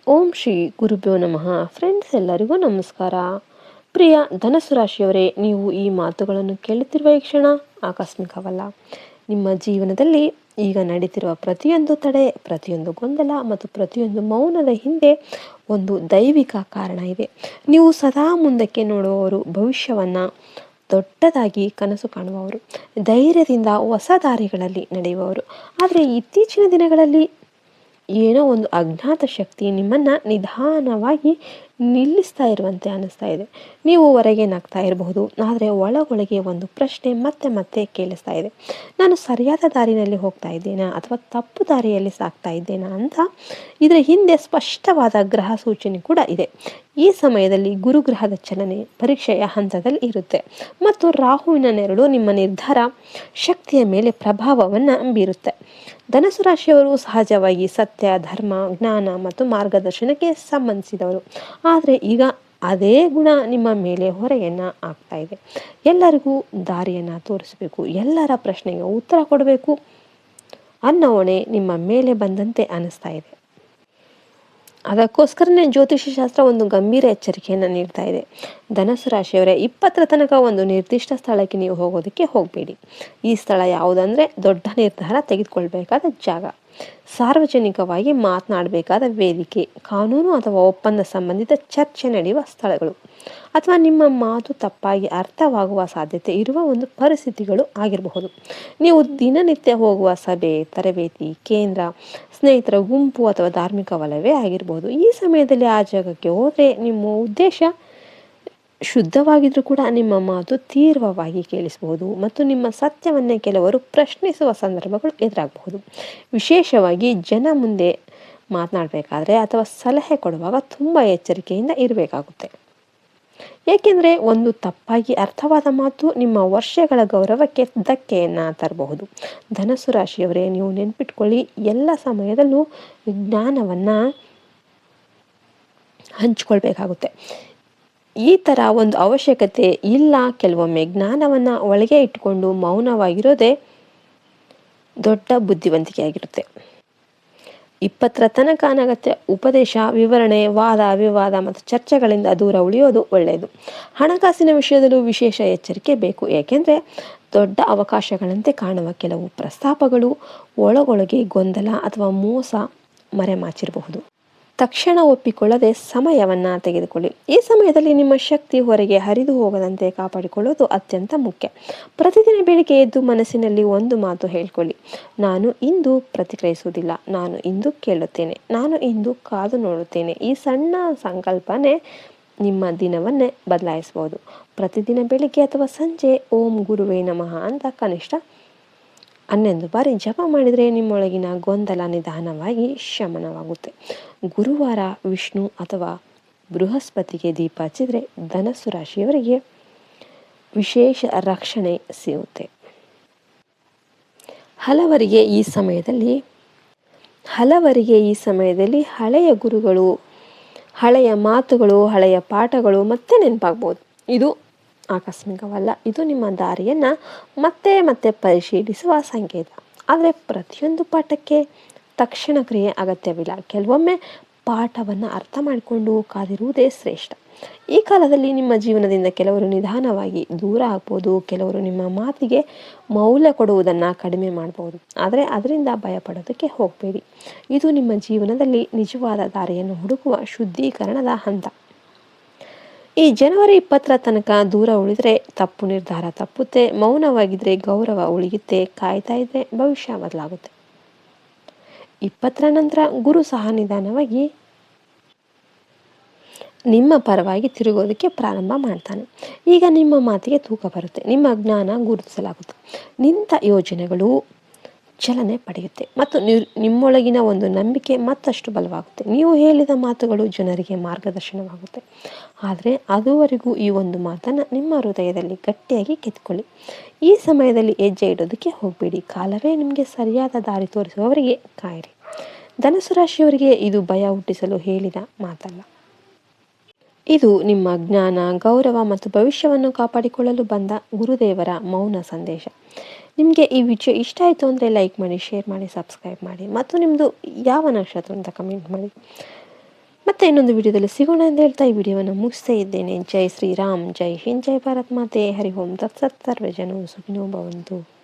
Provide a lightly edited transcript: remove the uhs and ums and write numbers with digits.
ಓಂ ಶ್ರೀ ಗುರುಭ್ಯೋ ನಮಃ. ಫ್ರೆಂಡ್ಸ್, ಎಲ್ಲರಿಗೂ ನಮಸ್ಕಾರ. ಪ್ರಿಯ ಧನಸ್ಸು ರಾಶಿಯವರೇ, ನೀವು ಈ ಮಾತುಗಳನ್ನು ಕೇಳುತ್ತಿರುವ ಈ ಕ್ಷಣ ಆಕಸ್ಮಿಕವಲ್ಲ. ನಿಮ್ಮ ಜೀವನದಲ್ಲಿ ಈಗ ನಡೀತಿರುವ ಪ್ರತಿಯೊಂದು ತಡೆ, ಪ್ರತಿಯೊಂದು ಗೊಂದಲ ಮತ್ತು ಪ್ರತಿಯೊಂದು ಮೌನದ ಹಿಂದೆ ಒಂದು ದೈವಿಕ ಕಾರಣ ಇದೆ. ನೀವು ಸದಾ ಮುಂದಕ್ಕೆ ನೋಡುವವರು, ಭವಿಷ್ಯವನ್ನು ದೊಡ್ಡದಾಗಿ ಕನಸು ಕಾಣುವವರು, ಧೈರ್ಯದಿಂದ ಹೊಸ ದಾರಿಗಳಲ್ಲಿ ನಡೆಯುವವರು. ಆದರೆ ಇತ್ತೀಚಿನ ದಿನಗಳಲ್ಲಿ ಏನೋ ಒಂದು ಅಜ್ಞಾತ ಶಕ್ತಿ ನಿಮ್ಮನ್ನು ನಿಧಾನವಾಗಿ ನಿಲ್ಲಿಸ್ತಾ ಇರುವಂತೆ ಅನ್ನಿಸ್ತಾ ಇದೆ. ನೀವು ಹೊರಗೆ ನಗ್ತಾ ಇರಬಹುದು, ಆದರೆ ಒಳಗೊಳಗೆ ಒಂದು ಪ್ರಶ್ನೆ ಮತ್ತೆ ಮತ್ತೆ ಕೇಳಿಸ್ತಾ ಇದೆ. ನಾನು ಸರಿಯಾದ ದಾರಿನಲ್ಲಿ ಹೋಗ್ತಾ ಇದ್ದೇನಾ ಅಥವಾ ತಪ್ಪು ದಾರಿಯಲ್ಲಿ ಸಾಗ್ತಾ ಇದ್ದೇನಾ ಅಂತ. ಇದರ ಹಿಂದೆ ಸ್ಪಷ್ಟವಾದ ಗ್ರಹ ಸೂಚನೆ ಕೂಡ ಇದೆ. ಈ ಸಮಯದಲ್ಲಿ ಗುರುಗ್ರಹದ ಚಲನೆ ಪರೀಕ್ಷೆಯ ಹಂತದಲ್ಲಿ ಇರುತ್ತೆ ಮತ್ತು ರಾಹುವಿನ ನೆರಳು ನಿಮ್ಮ ನಿರ್ಧಾರ ಶಕ್ತಿಯ ಮೇಲೆ ಪ್ರಭಾವವನ್ನು ಬೀರುತ್ತೆ. ಧನಸ್ಸು ರಾಶಿಯವರು ಸಹಜವಾಗಿ ಸತ್ಯ, ಧರ್ಮ, ಜ್ಞಾನ ಮತ್ತು ಮಾರ್ಗದರ್ಶನಕ್ಕೆ ಸಂಬಂಧಿಸಿದವರು. ಆದರೆ ಈಗ ಅದೇ ಗುಣ ನಿಮ್ಮ ಮೇಲೆ ಹೊರೆಯನ್ನು ಆಗ್ತಾ ಇದೆ. ಎಲ್ಲರಿಗೂ ದಾರಿಯನ್ನು ತೋರಿಸಬೇಕು, ಎಲ್ಲರ ಪ್ರಶ್ನೆಗೆ ಉತ್ತರ ಕೊಡಬೇಕು ಅನ್ನೋ ಹೊಣೆ ನಿಮ್ಮ ಮೇಲೆ ಬಂದಂತೆ ಅನಿಸ್ತಾ ಇದೆ. ಅದಕ್ಕೋಸ್ಕರನೇ ಜ್ಯೋತಿಷ್ಯ ಶಾಸ್ತ್ರ ಒಂದು ಗಂಭೀರ ಎಚ್ಚರಿಕೆಯನ್ನು ನೀಡ್ತಾ ಇದೆ. ಧನಸ್ಸು ರಾಶಿಯವರೇ, 20ರ ತನಕ ಒಂದು ನಿರ್ದಿಷ್ಟ ಸ್ಥಳಕ್ಕೆ ನೀವು ಹೋಗೋದಕ್ಕೆ ಹೋಗಬೇಡಿ. ಈ ಸ್ಥಳ ಯಾವುದಂದರೆ ದೊಡ್ಡ ನಿರ್ಧಾರ ತೆಗೆದುಕೊಳ್ಬೇಕಾದ ಜಾಗ, ಸಾರ್ವಜನಿಕವಾಗಿ ಮಾತನಾಡಬೇಕಾದ ವೇದಿಕೆ, ಕಾನೂನು ಅಥವಾ ಒಪ್ಪಂದ ಸಂಬಂಧಿತ ಚರ್ಚೆ ನಡೆಯುವ ಸ್ಥಳಗಳು, ಅಥವಾ ನಿಮ್ಮ ಮಾತು ತಪ್ಪಾಗಿ ಅರ್ಥವಾಗುವ ಸಾಧ್ಯತೆ ಇರುವ ಒಂದು ಪರಿಸ್ಥಿತಿಗಳು ಆಗಿರಬಹುದು. ನೀವು ದಿನನಿತ್ಯ ಹೋಗುವ ಸಭೆ, ತರಬೇತಿ ಕೇಂದ್ರ, ಸ್ನೇಹಿತರ ಗುಂಪು ಅಥವಾ ಧಾರ್ಮಿಕ ವಲಯವೇ ಆಗಿರಬಹುದು. ಈ ಸಮಯದಲ್ಲಿ ಆ ಜಾಗಕ್ಕೆ ಹೋದರೆ ನಿಮ್ಮ ಉದ್ದೇಶ ಶುದ್ಧವಾಗಿದ್ರೂ ಕೂಡ ನಿಮ್ಮ ಮಾತು ತೀವ್ರವಾಗಿ ಕೇಳಿಸಬಹುದು ಮತ್ತು ನಿಮ್ಮ ಸತ್ಯವನ್ನೇ ಕೆಲವರು ಪ್ರಶ್ನಿಸುವ ಸಂದರ್ಭಗಳು ಎದುರಾಗಬಹುದು. ವಿಶೇಷವಾಗಿ ಜನ ಮುಂದೆ ಮಾತನಾಡಬೇಕಾದ್ರೆ ಅಥವಾ ಸಲಹೆ ಕೊಡುವಾಗ ತುಂಬ ಎಚ್ಚರಿಕೆಯಿಂದ ಇರಬೇಕಾಗುತ್ತೆ. ಏಕೆಂದರೆ ಒಂದು ತಪ್ಪಾಗಿ ಅರ್ಥವಾದ ಮಾತು ನಿಮ್ಮ ವರ್ಷಗಳ ಗೌರವಕ್ಕೆ ಧಕ್ಕೆಯನ್ನು ತರಬಹುದು. ಧನಸ್ಸು ರಾಶಿಯವರೇ, ನೀವು ನೆನ್ಪಿಟ್ಕೊಳ್ಳಿ, ಎಲ್ಲ ಸಮಯದಲ್ಲೂ ಜ್ಞಾನವನ್ನು ಹಂಚಿಕೊಳ್ಬೇಕಾಗುತ್ತೆ. ಈ ಥರ ಒಂದು ಅವಶ್ಯಕತೆ ಇಲ್ಲ. ಕೆಲವೊಮ್ಮೆ ಜ್ಞಾನವನ್ನು ಒಳಗೆ ಇಟ್ಟುಕೊಂಡು ಮೌನವಾಗಿರೋದೇ ದೊಡ್ಡ ಬುದ್ಧಿವಂತಿಕೆಯಾಗಿರುತ್ತೆ. 20ರ ತನಕ ಅನಗತ್ಯ ಉಪದೇಶ, ವಿವರಣೆ, ವಾದ ವಿವಾದ ಮತ್ತು ಚರ್ಚೆಗಳಿಂದ ದೂರ ಉಳಿಯೋದು ಒಳ್ಳೆಯದು. ಹಣಕಾಸಿನ ವಿಷಯದಲ್ಲೂ ವಿಶೇಷ ಎಚ್ಚರಿಕೆ ಬೇಕು. ಏಕೆಂದರೆ ದೊಡ್ಡ ಅವಕಾಶಗಳಂತೆ ಕಾಣುವ ಕೆಲವು ಪ್ರಸ್ತಾಪಗಳು ಒಳಗೊಳಗೆ ಗೊಂದಲ ಅಥವಾ ಮೋಸ ಮರೆಮಾಚಿರಬಹುದು. ತಕ್ಷಣ ಒಪ್ಪಿಕೊಳ್ಳದೆ ಸಮಯವನ್ನು ತೆಗೆದುಕೊಳ್ಳಿ. ಈ ಸಮಯದಲ್ಲಿ ನಿಮ್ಮ ಶಕ್ತಿ ಹೊರಗೆ ಹರಿದು ಹೋಗದಂತೆ ಕಾಪಾಡಿಕೊಳ್ಳೋದು ಅತ್ಯಂತ ಮುಖ್ಯ. ಪ್ರತಿದಿನ ಬೆಳಿಗ್ಗೆ ಎದ್ದು ಮನಸ್ಸಿನಲ್ಲಿ ಒಂದು ಮಾತು ಹೇಳ್ಕೊಳ್ಳಿ: ನಾನು ಇಂದು ಪ್ರತಿಕ್ರಿಯಿಸುವುದಿಲ್ಲ, ನಾನು ಇಂದು ಕೇಳುತ್ತೇನೆ, ನಾನು ಇಂದು ಕಾದು ನೋಡುತ್ತೇನೆ. ಈ ಸಣ್ಣ ಸಂಕಲ್ಪನೆ ನಿಮ್ಮ ದಿನವನ್ನೇ ಬದಲಾಯಿಸಬಹುದು. ಪ್ರತಿದಿನ ಬೆಳಿಗ್ಗೆ ಅಥವಾ ಸಂಜೆ ಓಂ ಗುರುವೇ ನಮಃ ಅಂತ ಕನಿಷ್ಠ 11 ಬಾರಿ ಜಪ ಮಾಡಿದರೆ ನಿಮ್ಮೊಳಗಿನ ಗೊಂದಲ ನಿಧಾನವಾಗಿ ಶಮನವಾಗುತ್ತೆ. ಗುರುವಾರ ವಿಷ್ಣು ಅಥವಾ ಬೃಹಸ್ಪತಿಗೆ ದೀಪ ಹಚ್ಚಿದರೆ ಧನಸ್ಸು ರಾಶಿಯವರಿಗೆ ವಿಶೇಷ ರಕ್ಷಣೆ ಸಿಗುತ್ತೆ. ಹಲವರಿಗೆ ಈ ಸಮಯದಲ್ಲಿ ಹಳೆಯ ಗುರುಗಳು, ಹಳೆಯ ಮಾತುಗಳು, ಹಳೆಯ ಪಾಠಗಳು ಮತ್ತೆ ನೆನಪಾಗ್ಬೋದು. ಇದು ಆಕಸ್ಮಿಕವಲ್ಲ, ಇದು ನಿಮ್ಮ ದಾರಿಯನ್ನು ಮತ್ತೆ ಮತ್ತೆ ಪರಿಶೀಲಿಸುವ ಸಂಕೇತ. ಆದರೆ ಪ್ರತಿಯೊಂದು ಪಾಠಕ್ಕೆ ತಕ್ಷಣ ಕ್ರಿಯೆ ಅಗತ್ಯವಿಲ್ಲ. ಕೆಲವೊಮ್ಮೆ ಪಾಠವನ್ನು ಅರ್ಥ ಮಾಡಿಕೊಂಡು ಕಾದಿರುವುದೇ ಶ್ರೇಷ್ಠ. ಈ ಕಾಲದಲ್ಲಿ ನಿಮ್ಮ ಜೀವನದಿಂದ ಕೆಲವರು ನಿಧಾನವಾಗಿ ದೂರ ಆಗ್ಬೋದು, ಕೆಲವರು ನಿಮ್ಮ ಮಾತಿಗೆ ಮೌಲ್ಯ ಕೊಡುವುದನ್ನು ಕಡಿಮೆ ಮಾಡ್ಬೋದು. ಆದರೆ ಅದರಿಂದ ಭಯಪಡೋದಕ್ಕೆ ಹೋಗಬೇಡಿ. ಇದು ನಿಮ್ಮ ಜೀವನದಲ್ಲಿ ನಿಜವಾದ ದಾರಿಯನ್ನು ಹುಡುಕುವ ಶುದ್ಧೀಕರಣದ ಹಂತ. ಈ ಜನವರಿ 20ರ ತನಕ ದೂರ ಉಳಿದರೆ ತಪ್ಪು ನಿರ್ಧಾರ ತಪ್ಪುತ್ತೆ, ಮೌನವಾಗಿದ್ದರೆ ಗೌರವ ಉಳಿಯುತ್ತೆ, ಕಾಯ್ತಾ ಇದ್ದರೆ ಭವಿಷ್ಯ ಬದಲಾಗುತ್ತೆ. 20ರ ನಂತರ ಗುರು ಸಹ ನಿಧಾನವಾಗಿ ನಿಮ್ಮ ಪರವಾಗಿ ತಿರುಗೋದಕ್ಕೆ ಪ್ರಾರಂಭ ಮಾಡ್ತಾನೆ. ಈಗ ನಿಮ್ಮ ಮಾತಿಗೆ ತೂಕ ಬರುತ್ತೆ, ನಿಮ್ಮ ಜ್ಞಾನ ಗುರುತಿಸಲಾಗುತ್ತೆ, ನಿಂತ ಯೋಜನೆಗಳು ಚಲನೆ ಪಡೆಯುತ್ತೆ ಮತ್ತು ನಿಮ್ಮೊಳಗಿನ ಒಂದು ನಂಬಿಕೆ ಮತ್ತಷ್ಟು ಬಲವಾಗುತ್ತೆ. ನೀವು ಹೇಳಿದ ಮಾತುಗಳು ಜನರಿಗೆ ಮಾರ್ಗದರ್ಶನವಾಗುತ್ತೆ. ಆದರೆ ಅದುವರೆಗೂ ಈ ಒಂದು ಮಾತನ್ನು ನಿಮ್ಮ ಹೃದಯದಲ್ಲಿ ಗಟ್ಟಿಯಾಗಿ ಕೆತ್ಕೊಳ್ಳಿ. ಈ ಸಮಯದಲ್ಲಿ ಹೆಜ್ಜೆ ಇಡೋದಕ್ಕೆ ಹೋಗಬೇಡಿ. ಕಾಲವೇ ನಿಮಗೆ ಸರಿಯಾದ ದಾರಿ ತೋರಿಸುವವರಿಗೆ ಕಾಯಿರಿ. ಧನಸ್ಸು ರಾಶಿಯವರಿಗೆ ಇದು ಭಯ ಹುಟ್ಟಿಸಲು ಹೇಳಿದ ಮಾತಲ್ಲ. ಇದು ನಿಮ್ಮ ಜ್ಞಾನ, ಗೌರವ ಮತ್ತು ಭವಿಷ್ಯವನ್ನು ಕಾಪಾಡಿಕೊಳ್ಳಲು ಬಂದ ಗುರುದೇವರ ಮೌನ ಸಂದೇಶ. ನಿಮಗೆ ಈ ವಿಡಿಯೋ ಇಷ್ಟ ಆಯಿತು ಅಂದರೆ ಲೈಕ್ ಮಾಡಿ, ಶೇರ್ ಮಾಡಿ, ಸಬ್ಸ್ಕ್ರೈಬ್ ಮಾಡಿ ಮತ್ತು ನಿಮ್ಮದು ಯಾವ ನಕ್ಷತ್ರ ಅಂತ ಕಮೆಂಟ್ ಮಾಡಿ. ಮತ್ತೆ ಇನ್ನೊಂದು ವಿಡಿಯೋದಲ್ಲಿ ಸಿಗೋಣ ಅಂತ ಹೇಳ್ತಾ ಈ ವಿಡಿಯೋವನ್ನು ಮುಗಿಸ್ತಾ ಇದ್ದೇನೆ. ಜೈ ಶ್ರೀರಾಮ್, ಜೈ ಹಿಂದ್, ಜೈ ಭಾರತ್ ಮಾತೆ. ಹರಿ ಓಂ ತತ್ಸತ್. ಸರ್ವೇ ಜನೋ ಸುಖಿನೋ ಭವಂತು.